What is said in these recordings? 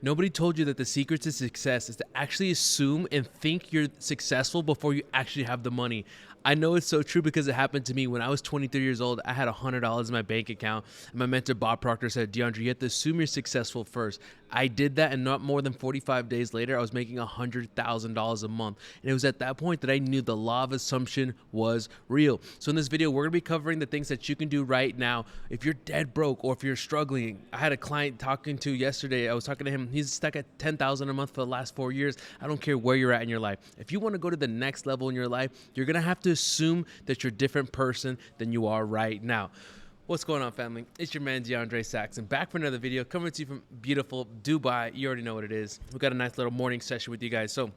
Nobody told you that the secret to success is to actually assume and think you're successful before you actually have the money. I know it's so true because it happened to me when I was 23 years old. I had $100 in my bank account, and my mentor Bob Proctor said, "DeAndre, you have to assume you're successful first." I did that, and not more than 45 days later, I was making $100,000 a month. And it was at that point that I knew the law of assumption was real. So in this video, we're gonna be covering the things that you can do right now if you're dead broke or if you're struggling. I had a client talking to yesterday. I was talking to him. He's stuck at 10,000 a month for the last 4 years. I don't care where you're at in your life. If you want to go to the next level in your life, you're gonna have to assume that you're a different person than you are right now. What's going on, family? It's your man DeAndre Saxon, back for another video, coming to you from beautiful Dubai. You already know what it is. We got a nice little morning session with you guys. So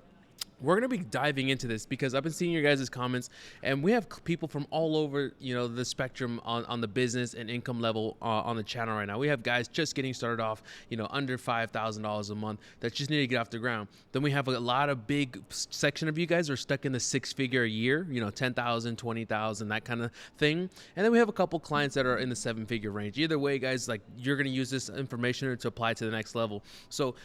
we're going to be diving into this because I've been seeing your guys' comments, and we have people from all over, the spectrum on the business and income level on the channel right now. We have guys just getting started off, under $5,000 a month that just need to get off the ground. Then we have a lot of big section of you guys are stuck in the six-figure a year, 10,000, 20,000, that kind of thing. And then we have a couple clients that are in the seven-figure range. Either way, guys, like, you're going to use this information to apply to the next level. So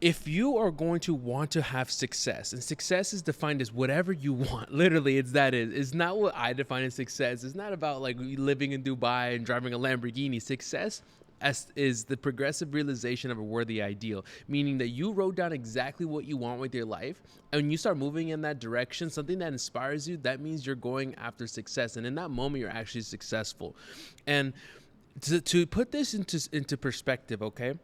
if you are going to want to have success, and success is defined as whatever you want, literally, it's not what I define as success. It's not about like living in Dubai and driving a Lamborghini. Success is the progressive realization of a worthy ideal, meaning that you wrote down exactly what you want with your life, and when you start moving in that direction, something that inspires you, that means you're going after success. And in that moment, you're actually successful. And to put this into perspective, okay?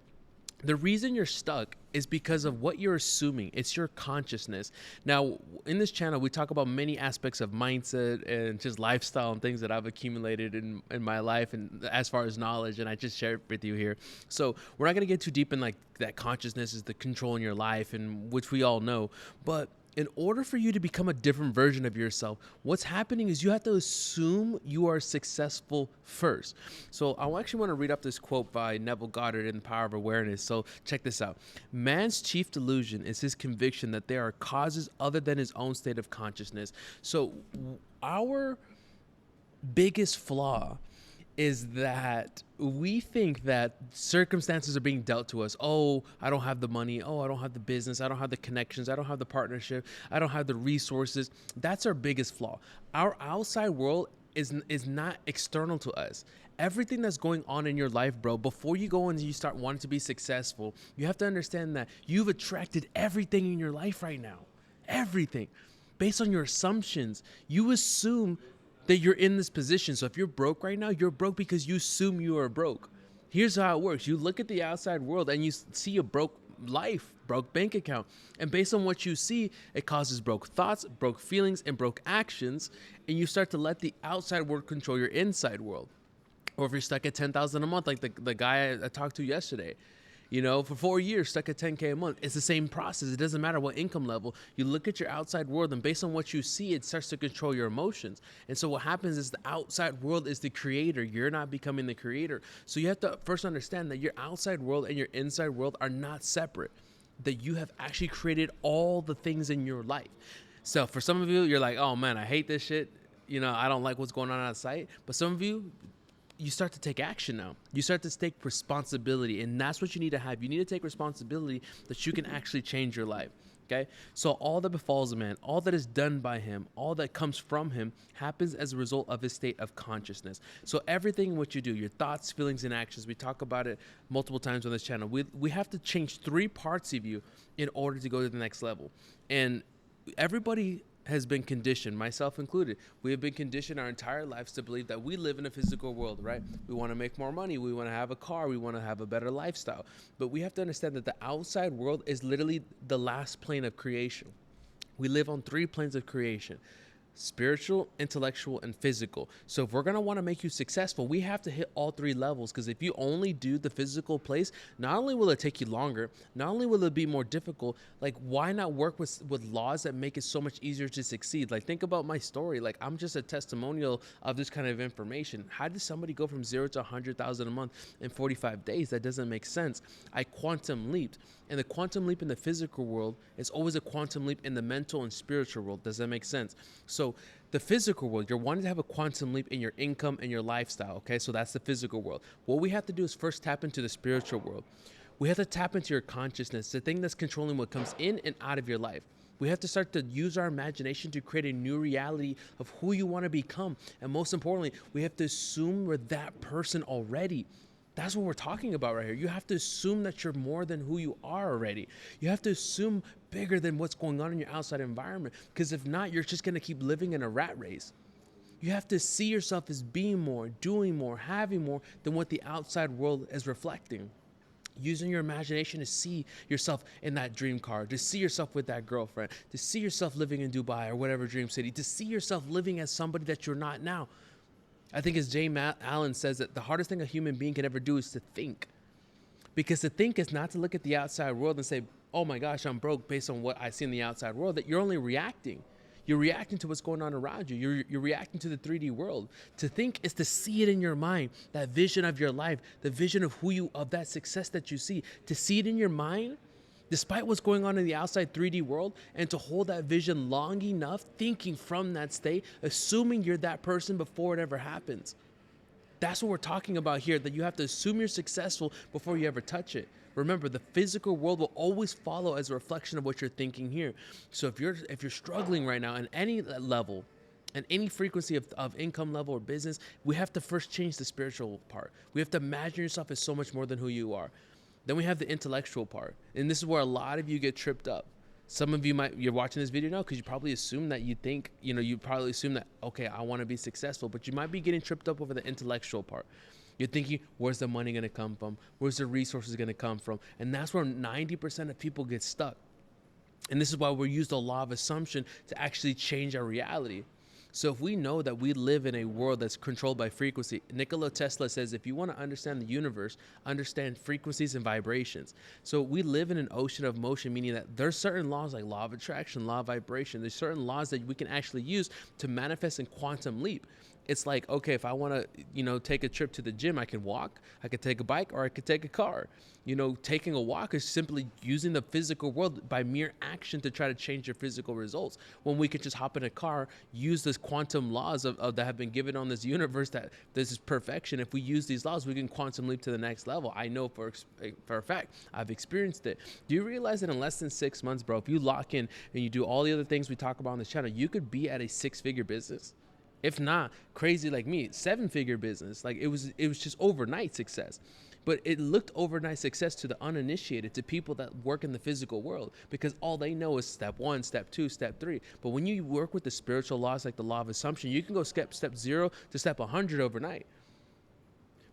The reason you're stuck is because of what you're assuming. It's your consciousness. Now, in this channel, we talk about many aspects of mindset and just lifestyle and things that I've accumulated in my life and as far as knowledge, and I just share it with you here. So we're not going to get too deep in like that consciousness is the control in your life, and which we all know. But in order for you to become a different version of yourself, what's happening is you have to assume you are successful first. So I actually want to read up this quote by Neville Goddard in The Power of Awareness. So check this out. Man's chief delusion is his conviction that there are causes other than his own state of consciousness. So our biggest flaw is that we think that circumstances are being dealt to us. Oh, I don't have the money. Oh, I don't have the business. I don't have the connections. I don't have the partnership. I don't have the resources. That's our biggest flaw. Our outside world is not external to us. Everything that's going on in your life, bro, before you go and you start wanting to be successful, you have to understand that you've attracted everything in your life right now. Everything. Based on your assumptions. You assume that you're in this position. So if you're broke right now, you're broke because you assume you are broke. Here's how it works. You look at the outside world and you see a broke life, broke bank account. And based on what you see, it causes broke thoughts, broke feelings, and broke actions. And you start to let the outside world control your inside world. Or if you're stuck at 10,000 a month, like the guy I talked to yesterday, for 4 years, stuck at 10K a month. It's the same process. It doesn't matter what income level. You look at your outside world, and based on what you see, it starts to control your emotions. And so what happens is the outside world is the creator. You're not becoming the creator. So you have to first understand that your outside world and your inside world are not separate, that you have actually created all the things in your life. So for some of you, you're like, oh man, I hate this shit. I don't like what's going on outside. But some of you start to take action now. You start to take responsibility, and that's what you need to have. You need to take responsibility that you can actually change your life, okay? So all that befalls a man, all that is done by him, all that comes from him happens as a result of his state of consciousness. So everything what you do, your thoughts, feelings, and actions, we talk about it multiple times on this channel. We have to change 3 parts of you in order to go to the next level. And everybody has been conditioned, myself included. We have been conditioned our entire lives to believe that we live in a physical world, right? We want to make more money. We want to have a car. We want to have a better lifestyle. But we have to understand that the outside world is literally the last plane of creation. We live on 3 planes of creation: spiritual, intellectual, and physical. So if we're going to want to make you successful, we have to hit all 3 levels, because if you only do the physical place, not only will it take you longer, not only will it be more difficult, like, why not work with laws that make it so much easier to succeed? Like, think about my story. Like, I'm just a testimonial of this kind of information. How did somebody go from 0 to 100,000 a month in 45 days? That doesn't make sense. I quantum leaped. And the quantum leap in the physical world is always a quantum leap in the mental and spiritual world. Does that make sense? So the physical world, you're wanting to have a quantum leap in your income and your lifestyle, okay? So that's the physical world. What we have to do is first tap into the spiritual world. We have to tap into your consciousness, the thing that's controlling what comes in and out of your life. We have to start to use our imagination to create a new reality of who you want to become. And most importantly, we have to assume we're that person already. That's what we're talking about right here. You have to assume that you're more than who you are already. You have to assume bigger than what's going on in your outside environment. Because if not, you're just going to keep living in a rat race. You have to see yourself as being more, doing more, having more than what the outside world is reflecting. Using your imagination to see yourself in that dream car, to see yourself with that girlfriend, to see yourself living in Dubai or whatever dream city, to see yourself living as somebody that you're not now. I think as James Allen says that the hardest thing a human being can ever do is to think. Because to think is not to look at the outside world and say, oh my gosh, I'm broke based on what I see in the outside world, that you're only reacting. You're reacting to what's going on around you. You're reacting to the 3D world. To think is to see it in your mind, that vision of your life, the vision of of that success that you see. To see it in your mind, despite what's going on in the outside 3D world, and to hold that vision long enough, thinking from that state, assuming you're that person before it ever happens. That's what we're talking about here, that you have to assume you're successful before you ever touch it. Remember, the physical world will always follow as a reflection of what you're thinking here. So if you're struggling right now in any level, and any frequency of income level or business, we have to first change the spiritual part. We have to imagine yourself as so much more than who you are. Then we have the intellectual part. And this is where a lot of you get tripped up. Some of you you're watching this video now because you probably assume that you probably assume that, okay, I want to be successful, but you might be getting tripped up over the intellectual part. You're thinking, where's the money going to come from? Where's the resources going to come from? And that's where 90% of people get stuck. And this is why we use the law of assumption to actually change our reality. So if we know that we live in a world that's controlled by frequency, Nikola Tesla says, if you want to understand the universe, understand frequencies and vibrations. So we live in an ocean of motion, meaning that there's certain laws like law of attraction, law of vibration. There's certain laws that we can actually use to manifest in quantum leap. It's like, okay, if I want to, take a trip to the gym, I can walk, I could take a bike, or I could take a car. Taking a walk is simply using the physical world by mere action to try to change your physical results. When we could just hop in a car, use this quantum laws that have been given on this universe, that this is perfection. If we use these laws, we can quantum leap to the next level. I know for a fact, I've experienced it. Do you realize that in less than 6 months, bro, if you lock in and you do all the other things we talk about on this channel, you could be at a 6-figure business? If not, crazy like me, 7-figure business. Like it was just overnight success. But it looked overnight success to the uninitiated, to people that work in the physical world, because all they know is step 1, step 2, step 3. But when you work with the spiritual laws like the law of assumption, you can go step 0 to step 100 overnight.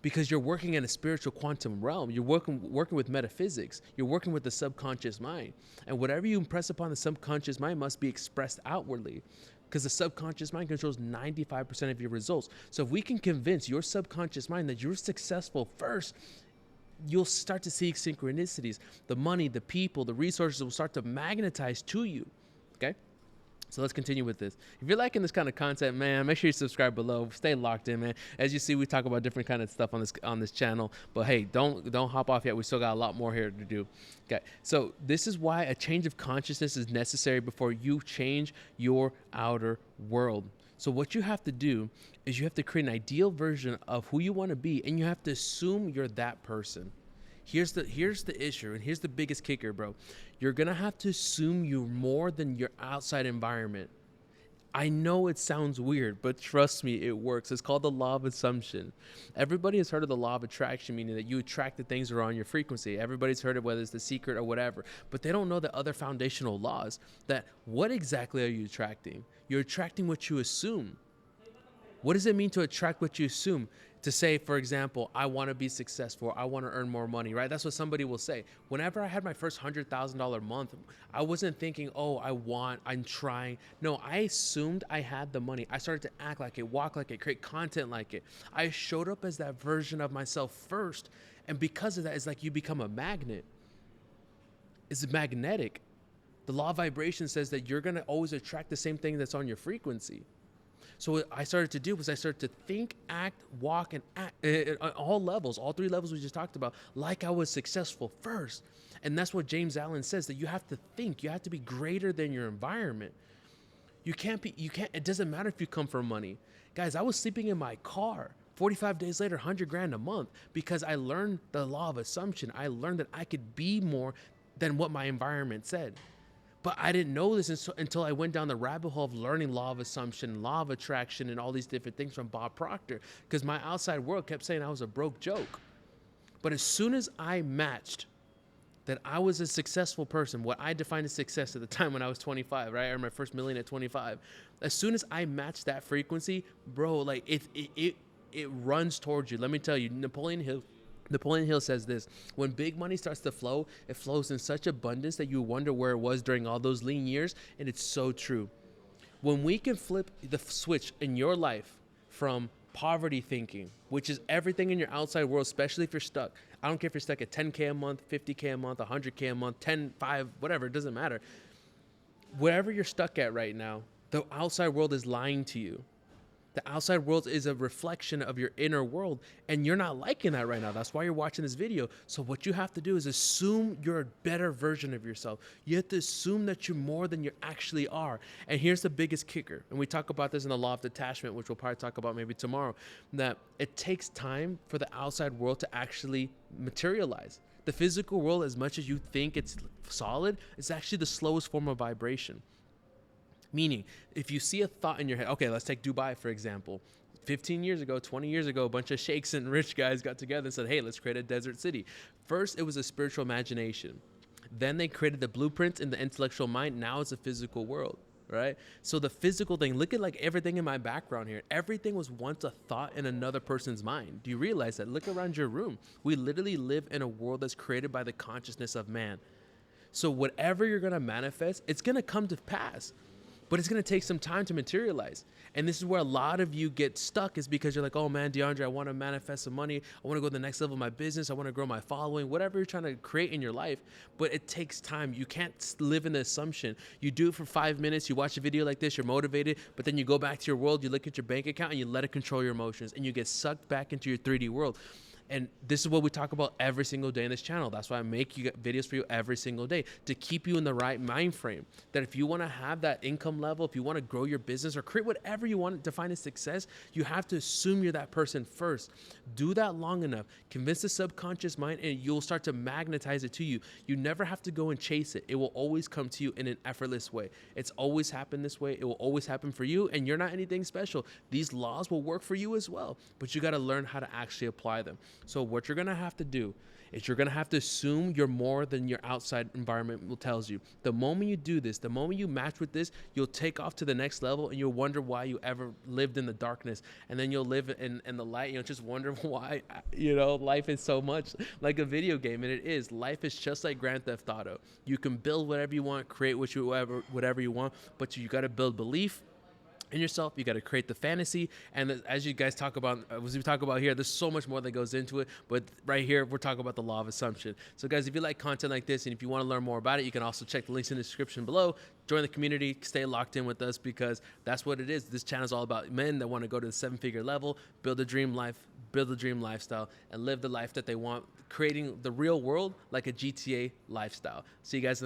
Because you're working in a spiritual quantum realm. You're working with metaphysics. You're working with the subconscious mind. And whatever you impress upon the subconscious mind must be expressed outwardly. Because the subconscious mind controls 95% of your results. So if we can convince your subconscious mind that you're successful first, you'll start to see synchronicities. The money, the people, the resources will start to magnetize to you. Okay? So let's continue with this. If you're liking this kind of content, man, make sure you subscribe below. Stay locked in, man. As you see, we talk about different kind of stuff on this channel. But hey, don't hop off yet. We still got a lot more here to do. Okay. So this is why a change of consciousness is necessary before you change your outer world. So what you have to do is you have to create an ideal version of who you want to be, and you have to assume you're that person. Here's the issue, and here's the biggest kicker, bro. You're going to have to assume you're more than your outside environment. I know it sounds weird, but trust me, it works. It's called the law of assumption. Everybody has heard of the law of attraction, meaning that you attract the things that are on your frequency. Everybody's heard of whether it's The Secret or whatever, but they don't know the other foundational laws. That what exactly are you attracting? You're attracting what you assume. What does it mean to attract what you assume? To say, for example, I want to be successful, I want to earn more money, right? That's what somebody will say. Whenever I had my first $100,000 month, I wasn't thinking, oh, I'm trying. No, I assumed I had the money. I started to act like it, walk like it, create content like it. I showed up as that version of myself first. And because of that, it's like you become a magnet. It's magnetic. The law of vibration says that you're going to always attract the same thing that's on your frequency. So what I started to do was I started to think, act, walk, and act at all levels, all 3 levels we just talked about, like I was successful first. And that's what James Allen says, that you have to think, you have to be greater than your environment. It doesn't matter if you come from money. Guys, I was sleeping in my car. 45 days later, 100 grand a month, because I learned the law of assumption. I learned that I could be more than what my environment said. But I didn't know this until I went down the rabbit hole of learning law of assumption, law of attraction, and all these different things from Bob Proctor, because my outside world kept saying I was a broke joke. But as soon as I matched that I was a successful person, what I defined as success at the time when I was 25, right? I earned my first million at 25. As soon as I matched that frequency, bro, like it runs towards you. Let me tell you, Napoleon Hill says this: when big money starts to flow, it flows in such abundance that you wonder where it was during all those lean years. And it's so true. When we can flip the switch in your life from poverty thinking, which is everything in your outside world, especially if you're stuck. I don't care if you're stuck at 10K a month, 50K a month, 100K a month, 10, 5, whatever, it doesn't matter. Wherever you're stuck at right now, the outside world is lying to you. The outside world is a reflection of your inner world, and you're not liking that right now. That's why you're watching this video. So what you have to do is assume you're a better version of yourself. You have to assume that you're more than you actually are. And here's the biggest kicker, and we talk about this in the law of detachment, which we'll probably talk about maybe tomorrow, that it takes time for the outside world to actually materialize. The physical world, as much as you think it's solid, it's actually the slowest form of vibration. Meaning, if you see a thought in your head, okay, let's take Dubai, for example. 15 years ago, 20 years ago, a bunch of sheikhs and rich guys got together and said, hey, let's create a desert city. First, it was a spiritual imagination. Then they created the blueprints in the intellectual mind. Now it's a physical world, right? So the physical thing, look at like everything in my background here. Everything was once a thought in another person's mind. Do you realize that? Look around your room. We literally live in a world that's created by the consciousness of man. So whatever you're going to manifest, it's going to come to pass. But it's going to take some time to materialize. And this is where a lot of you get stuck, is because you're like, oh man, DeAndre, I want to manifest some money. I want to go to the next level of my business. I want to grow my following, whatever you're trying to create in your life. But it takes time. You can't live in the assumption. You do it for 5 minutes. You watch a video like this. You're motivated. But then you go back to your world. You look at your bank account and you let it control your emotions. And you get sucked back into your 3D world. And this is what we talk about every single day in this channel. That's why I make videos for you every single day, to keep you in the right mind frame. That if you want to have that income level, if you want to grow your business or create whatever you want to define as success, you have to assume you're that person first. Do that long enough. Convince the subconscious mind, and you'll start to magnetize it to you. You never have to go and chase it. It will always come to you in an effortless way. It's always happened this way. It will always happen for you, and you're not anything special. These laws will work for you as well, but you got to learn how to actually apply them. So what you're going to have to do is you're going to have to assume you're more than your outside environment tells you. The moment you do this, the moment you match with this, you'll take off to the next level, and you'll wonder why you ever lived in the darkness. And then you'll live in the light. You'll just wonder why, life is so much like a video game. And it is. Life is just like Grand Theft Auto. You can build whatever you want, create whatever you want, but you got to build belief in yourself. You got to create the fantasy, and as you guys talk about, as we talk about here, there's so much more that goes into it, but right here we're talking about the law of assumption. So guys, if you like content like this and if you want to learn more about it, you can also check the links in the description below. Join the community, stay locked in with us, because that's what it is. This channel is all about men that want to go to the 7-figure level, build a dream life, build a dream lifestyle, and live the life that they want, creating the real world like a GTA lifestyle. See you guys in the